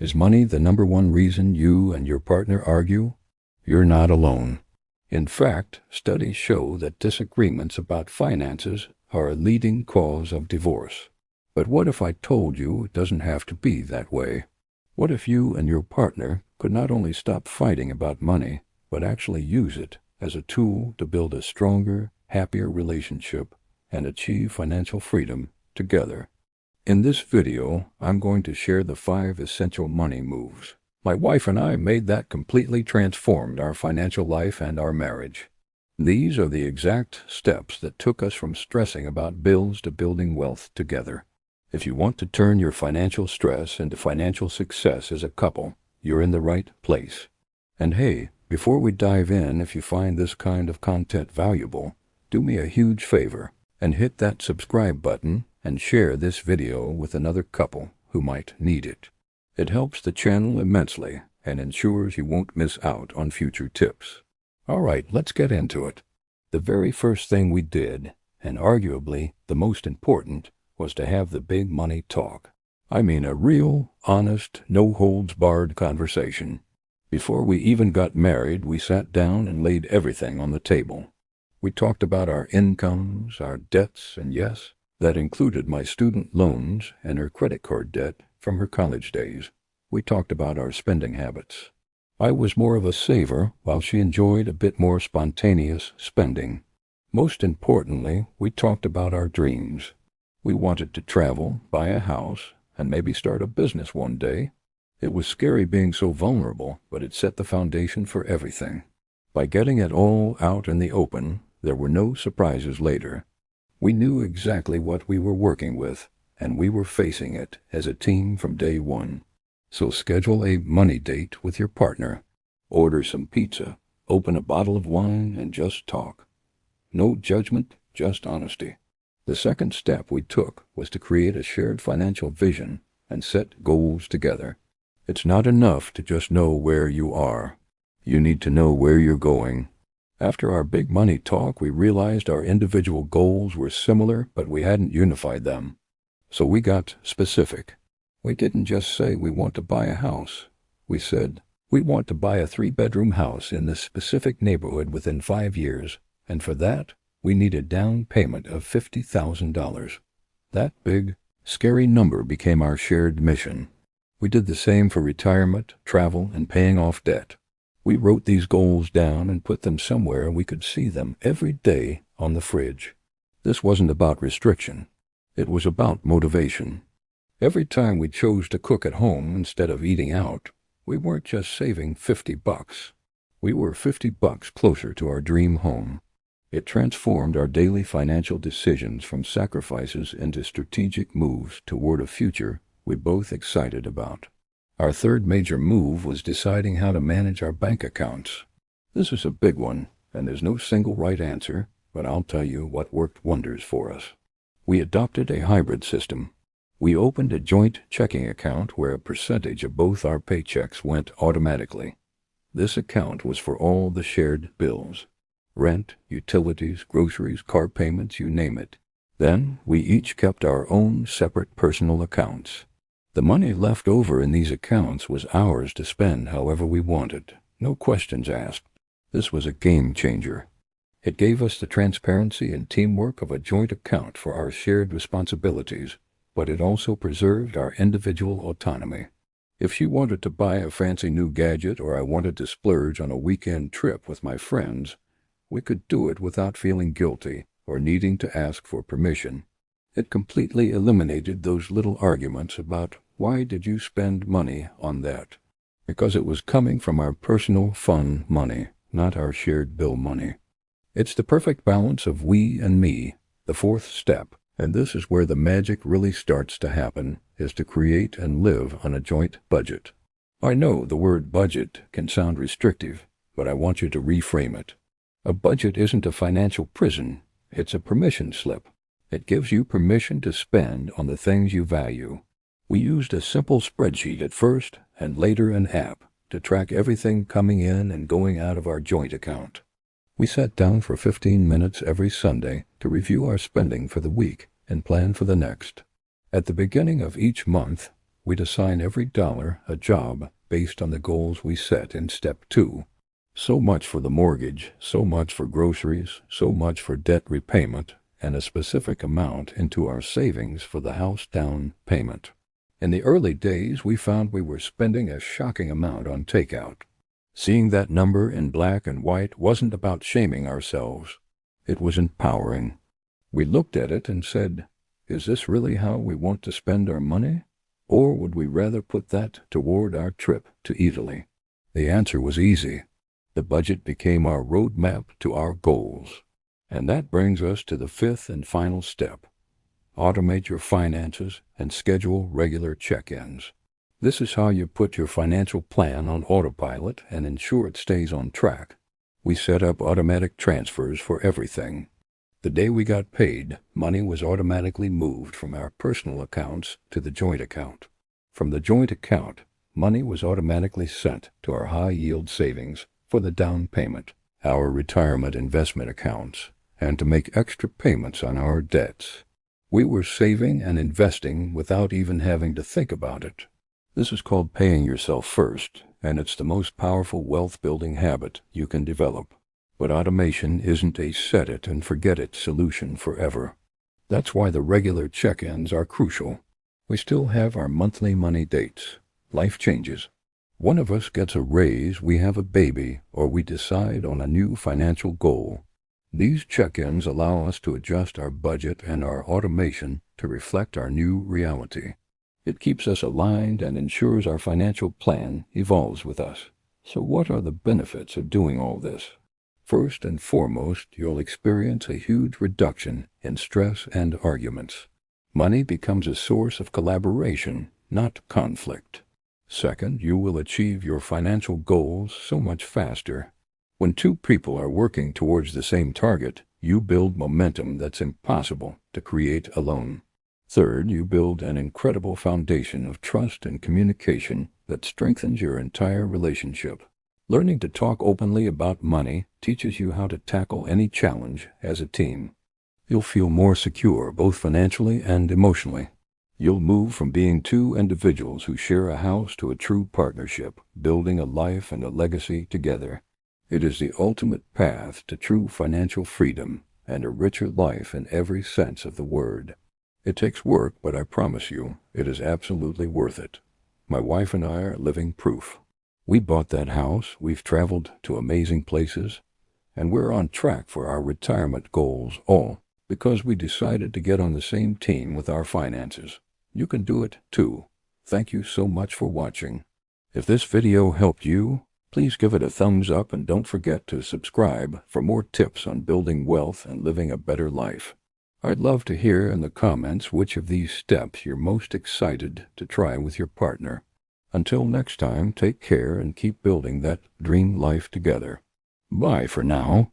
Is money the number one reason you and your partner argue? You're not alone. In fact, studies show that disagreements about finances are a leading cause of divorce. But what if I told you it doesn't have to be that way? What if you and your partner could not only stop fighting about money, but actually use it as a tool to build a stronger, happier relationship and achieve financial freedom together? In this video, I'm going to share the 5 essential money moves my wife and I made that completely transformed our financial life and our marriage. These are the exact steps that took us from stressing about bills to building wealth together. If you want to turn your financial stress into financial success as a couple, you're in the right place. And hey, before we dive in, if you find this kind of content valuable, do me a huge favor and hit that subscribe button and share this video with another couple who might need it. It helps the channel immensely and ensures you won't miss out on future tips. All right, let's get into it. The very first thing we did, and arguably the most important, was to have the big money talk. I mean a real, honest, no-holds-barred conversation. Before we even got married, we sat down and laid everything on the table. We talked about our incomes, our debts, and yes, that included my student loans and her credit card debt from her college days. We talked about our spending habits. I was more of a saver, while she enjoyed a bit more spontaneous spending. Most importantly, we talked about our dreams. We wanted to travel, buy a house, and maybe start a business one day. It was scary being so vulnerable, but it set the foundation for everything. By getting it all out in the open, there were no surprises later. We knew exactly what we were working with, and we were facing it as a team from day one. So schedule a money date with your partner. Order some pizza, open a bottle of wine, and just talk. No judgment, just honesty. The second step we took was to create a shared financial vision and set goals together. It's not enough to just know where you are. You need to know where you're going. After our big money talk, we realized our individual goals were similar, but we hadn't unified them. So we got specific. We didn't just say we want to buy a house. We said, we want to buy a 3-bedroom house in this specific neighborhood within 5 years, and for that, we need a down payment of $50,000. That big, scary number became our shared mission. We did the same for retirement, travel, and paying off debt. We wrote these goals down and put them somewhere we could see them every day on the fridge. This wasn't about restriction. It was about motivation. Every time we chose to cook at home instead of eating out, we weren't just saving $50. We were $50 closer to our dream home. It transformed our daily financial decisions from sacrifices into strategic moves toward a future we both excited about. Our third major move was deciding how to manage our bank accounts. This is a big one, and there's no single right answer, but I'll tell you what worked wonders for us. We adopted a hybrid system. We opened a joint checking account where a percentage of both our paychecks went automatically. This account was for all the shared bills: rent, utilities, groceries, car payments, you name it. Then we each kept our own separate personal accounts. The money left over in these accounts was ours to spend however we wanted, no questions asked. This was a game changer. It gave us the transparency and teamwork of a joint account for our shared responsibilities, but it also preserved our individual autonomy. If she wanted to buy a fancy new gadget or I wanted to splurge on a weekend trip with my friends, we could do it without feeling guilty or needing to ask for permission. It completely eliminated those little arguments about why did you spend money on that? Because it was coming from our personal fun money, not our shared bill money. It's the perfect balance of we and me, the fourth step, and this is where the magic really starts to happen, is to create and live on a joint budget. I know the word budget can sound restrictive, but I want you to reframe it. A budget isn't a financial prison, it's a permission slip. It gives you permission to spend on the things you value. We used a simple spreadsheet at first, and later an app, to track everything coming in and going out of our joint account. We sat down for 15 minutes every Sunday to review our spending for the week and plan for the next. At the beginning of each month, We'd assign every dollar a job based on the goals we set in step 2. So much for the mortgage, so much for groceries, so much for debt repayment, and a specific amount into our savings for the house down payment. In the early days, we found we were spending a shocking amount on takeout. Seeing that number in black and white wasn't about shaming ourselves. It was empowering. We looked at it and said, is this really how we want to spend our money? Or would we rather put that toward our trip to Italy? The answer was easy. The budget became our roadmap to our goals. And that brings us to the 5th and final step. Automate your finances and schedule regular check-ins. This is how you put your financial plan on autopilot and ensure it stays on track. We set up automatic transfers for everything. The day we got paid, money was automatically moved from our personal accounts to the joint account. From the joint account, money was automatically sent to our high-yield savings for the down payment, our retirement investment accounts, and to make extra payments on our debts. We were saving and investing without even having to think about it. This is called paying yourself first, and it's the most powerful wealth-building habit you can develop. But automation isn't a set-it-and-forget-it solution forever. That's why the regular check-ins are crucial. We still have our monthly money dates. Life changes. One of us gets a raise, we have a baby, or we decide on a new financial goal. These check-ins allow us to adjust our budget and our automation to reflect our new reality. It keeps us aligned and ensures our financial plan evolves with us. So what are the benefits of doing all this? First and foremost, you'll experience a huge reduction in stress and arguments. Money becomes a source of collaboration, not conflict. Second, you will achieve your financial goals so much faster. When two people are working towards the same target, you build momentum that's impossible to create alone. Third, you build an incredible foundation of trust and communication that strengthens your entire relationship. Learning to talk openly about money teaches you how to tackle any challenge as a team. You'll feel more secure both financially and emotionally. You'll move from being two individuals who share a house to a true partnership, building a life and a legacy together. It is the ultimate path to true financial freedom and a richer life in every sense of the word. It takes work, but I promise you, it is absolutely worth it. My wife and I are living proof. We bought that house, we've traveled to amazing places, and we're on track for our retirement goals, all because we decided to get on the same team with our finances. You can do it too. Thank you so much for watching. If this video helped you, please give it a thumbs up and don't forget to subscribe for more tips on building wealth and living a better life. I'd love to hear in the comments which of these steps you're most excited to try with your partner. Until next time, take care and keep building that dream life together. Bye for now.